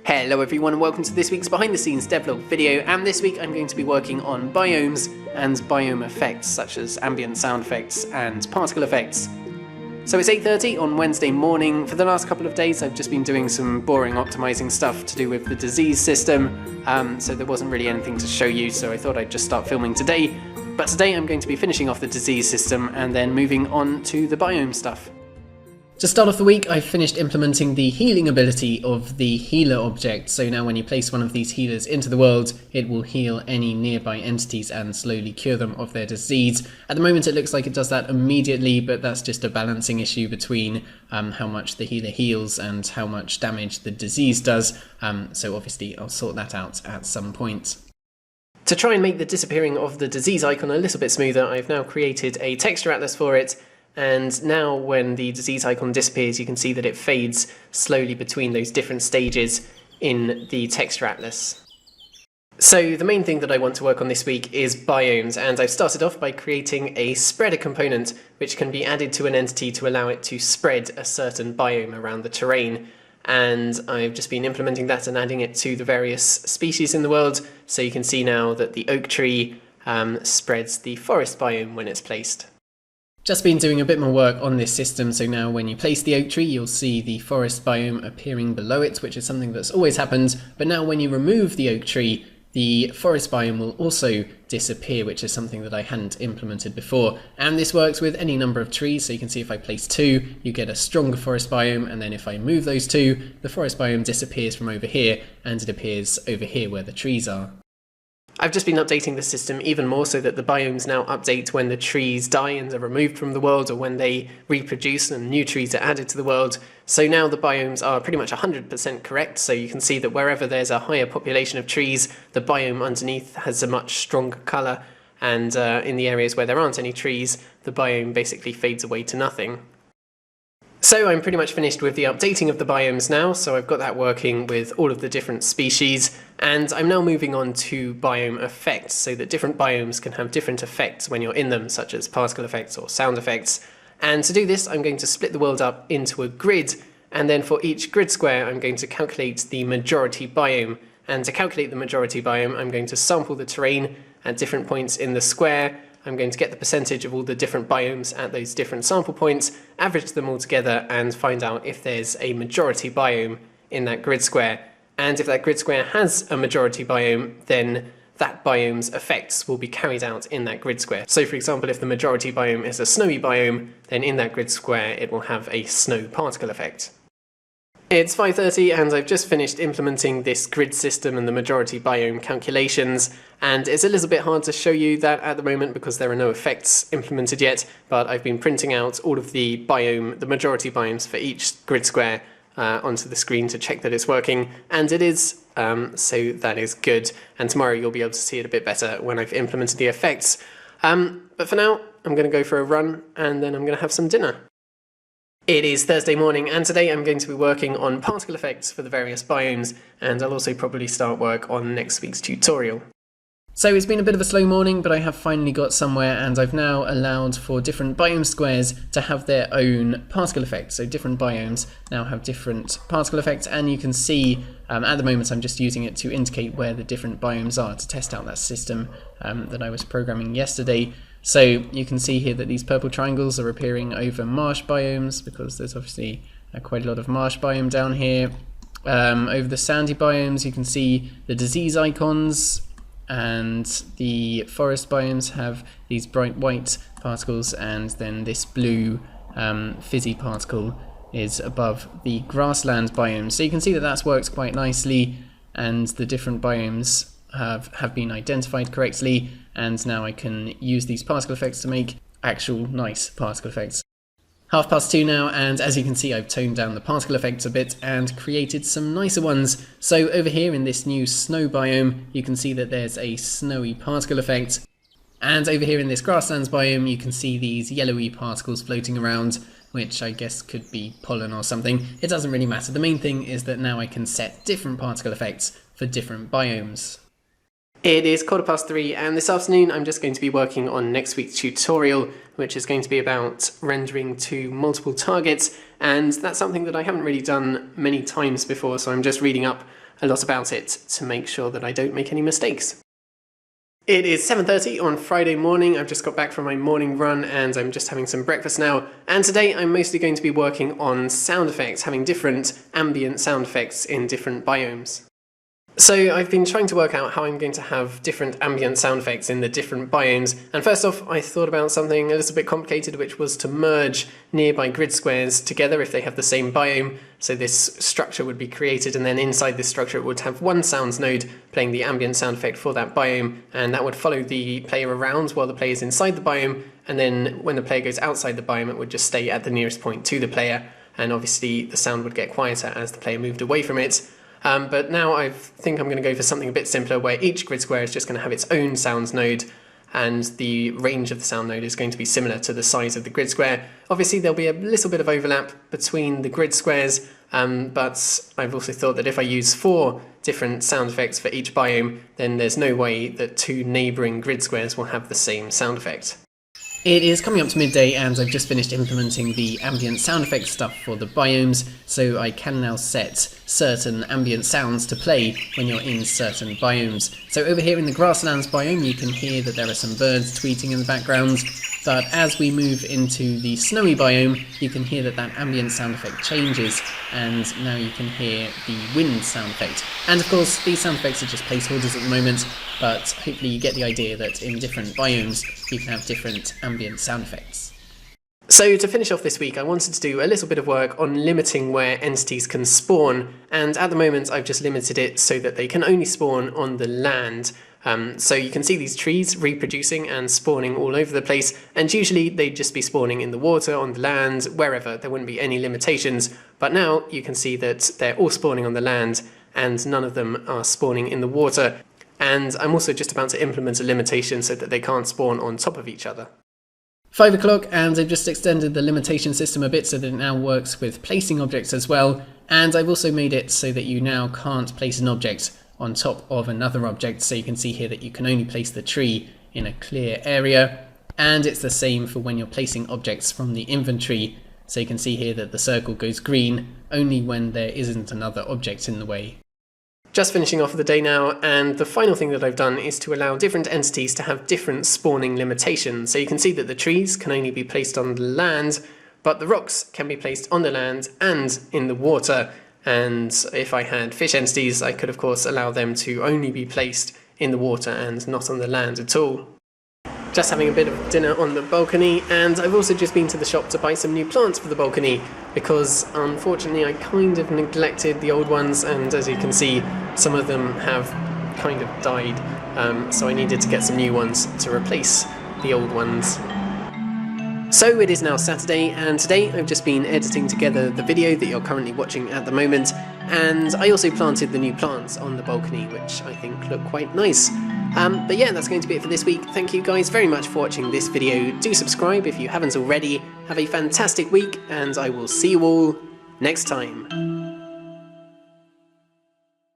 Hello everyone and welcome to this week's behind the scenes devlog video, and this week I'm going to be working on biomes and biome effects such as ambient sound effects and particle effects. So it's 8:30 on Wednesday morning. For the last couple of days I've just been doing some boring optimizing stuff to do with the disease system, so there wasn't really anything to show you, so I thought I'd just start filming today. But today I'm going to be finishing off the disease system and then moving on to the biome stuff. To start off the week, I've finished implementing the healing ability of the healer object, so now when you place one of these healers into the world, it will heal any nearby entities and slowly cure them of their disease. At the moment it looks like it does that immediately, but that's just a balancing issue between how much the healer heals and how much damage the disease does, so obviously I'll sort that out at some point. To try and make the disappearing of the disease icon a little bit smoother, I've now created a texture atlas for it. And now when the disease icon disappears, you can see that it fades slowly between those different stages in the texture atlas. So the main thing that I want to work on this week is biomes, and I've started off by creating a spreader component which can be added to an entity to allow it to spread a certain biome around the terrain. And I've just been implementing that and adding it to the various species in the world, so you can see now that the oak tree spreads the forest biome when it's placed. Just been doing a bit more work on this system, so now when you place the oak tree you'll see the forest biome appearing below it, which is something that's always happened, but now when you remove the oak tree, the forest biome will also disappear, which is something that I hadn't implemented before. And this works with any number of trees, so you can see if I place two, you get a stronger forest biome, and then if I move those two, the forest biome disappears from over here, and it appears over here where the trees are. I've just been updating the system even more so that the biomes now update when the trees die and are removed from the world, or when they reproduce and new trees are added to the world. So now the biomes are pretty much 100% correct, so you can see that wherever there's a higher population of trees, the biome underneath has a much stronger colour, and in the areas where there aren't any trees, the biome basically fades away to nothing. So I'm pretty much finished with the updating of the biomes now, so I've got that working with all of the different species, and I'm now moving on to biome effects, so that different biomes can have different effects when you're in them, such as particle effects or sound effects. And to do this, I'm going to split the world up into a grid, and then for each grid square I'm going to calculate the majority biome. And to calculate the majority biome, I'm going to sample the terrain at different points in the square. I'm going to get the percentage of all the different biomes at those different sample points, average them all together, and find out if there's a majority biome in that grid square. And if that grid square has a majority biome, then that biome's effects will be carried out in that grid square. So for example, if the majority biome is a snowy biome, then in that grid square it will have a snow particle effect. It's 5:30 and I've just finished implementing this grid system and the majority biome calculations, and it's a little bit hard to show you that at the moment because there are no effects implemented yet, but I've been printing out all of the majority biomes for each grid square onto the screen to check that it's working, and it is, so that is good, and tomorrow you'll be able to see it a bit better when I've implemented the effects. But for now, I'm going to go for a run and then I'm going to have some dinner. It is Thursday morning, and today I'm going to be working on particle effects for the various biomes, and I'll also probably start work on next week's tutorial. So it's been a bit of a slow morning, but I have finally got somewhere, and I've now allowed for different biome squares to have their own particle effects. So different biomes now have different particle effects, and you can see at the moment I'm just using it to indicate where the different biomes are to test out that system that I was programming yesterday. So you can see here that these purple triangles are appearing over marsh biomes, because there's obviously quite a lot of marsh biome down here. Over the sandy biomes you can see the disease icons, and the forest biomes have these bright white particles, and then this blue fizzy particle is above the grassland biome. So you can see that that's worked quite nicely, and the different biomes have been identified correctly, and now I can use these particle effects to make actual nice particle effects. 2:30 now, and as you can see I've toned down the particle effects a bit and created some nicer ones. So over here in this new snow biome you can see that there's a snowy particle effect, and over here in this grasslands biome you can see these yellowy particles floating around, which I guess could be pollen or something. It doesn't really matter. The main thing is that now I can set different particle effects for different biomes. It is 3:15, and this afternoon I'm just going to be working on next week's tutorial, which is going to be about rendering to multiple targets and that's something that I haven't really done many times before, so I'm just reading up a lot about it to make sure that I don't make any mistakes. It is 7:30 on Friday morning. I've just got back from my morning run and I'm just having some breakfast now. And today I'm mostly going to be working on sound effects, having different ambient sound effects in different biomes. So I've been trying to work out how I'm going to have different ambient sound effects in the different biomes, and first off I thought about something a little bit complicated, which was to merge nearby grid squares together if they have the same biome. So this structure would be created, and then inside this structure it would have one sounds node playing the ambient sound effect for that biome, and that would follow the player around while the player is inside the biome, and then when the player goes outside the biome it would just stay at the nearest point to the player, and obviously the sound would get quieter as the player moved away from it. But now I think I'm going to go for something a bit simpler, where each grid square is just going to have its own sounds node, and the range of the sound node is going to be similar to the size of the grid square. Obviously there'll be a little bit of overlap between the grid squares, but I've also thought that if I use 4 different sound effects for each biome, then there's no way that 2 neighbouring grid squares will have the same sound effect. It is coming up to midday and I've just finished implementing the ambient sound effects stuff for the biomes, so I can now set certain ambient sounds to play when you're in certain biomes. So over here in the grasslands biome you can hear that there are some birds tweeting in the background, but as we move into the snowy biome you can hear that that ambient sound effect changes, and now you can hear the wind sound effect. And of course these sound effects are just placeholders at the moment, but hopefully you get the idea that in different biomes you can have different ambient sound effects. So to finish off this week I wanted to do a little bit of work on limiting where entities can spawn, and at the moment I've just limited it so that they can only spawn on the land. So you can see these trees reproducing and spawning all over the place, and usually they'd just be spawning in the water, on the land, wherever. There wouldn't be any limitations, but now you can see that they're all spawning on the land and none of them are spawning in the water. And I'm also just about to implement a limitation so that they can't spawn on top of each other. 5 o'clock, and I've just extended the limitation system a bit so that it now works with placing objects as well, and I've also made it so that you now can't place an object on top of another object, so you can see here that you can only place the tree in a clear area, and it's the same for when you're placing objects from the inventory, so you can see here that the circle goes green only when there isn't another object in the way. Just finishing off the day now, and the final thing that I've done is to allow different entities to have different spawning limitations. So you can see that the trees can only be placed on the land, but the rocks can be placed on the land and in the water. And if I had fish entities, I could of course allow them to only be placed in the water and not on the land at all. Just having a bit of dinner on the balcony, and I've also just been to the shop to buy some new plants for the balcony, because unfortunately I kind of neglected the old ones, and as you can see some of them have kind of died, so I needed to get some new ones to replace the old ones. So it is now Saturday, and today I've just been editing together the video that you're currently watching at the moment, and I also planted the new plants on the balcony, which I think look quite nice. But yeah, that's going to be it for this week. Thank you guys very much for watching this video. Do subscribe if you haven't already. Have a fantastic week, and I will see you all next time.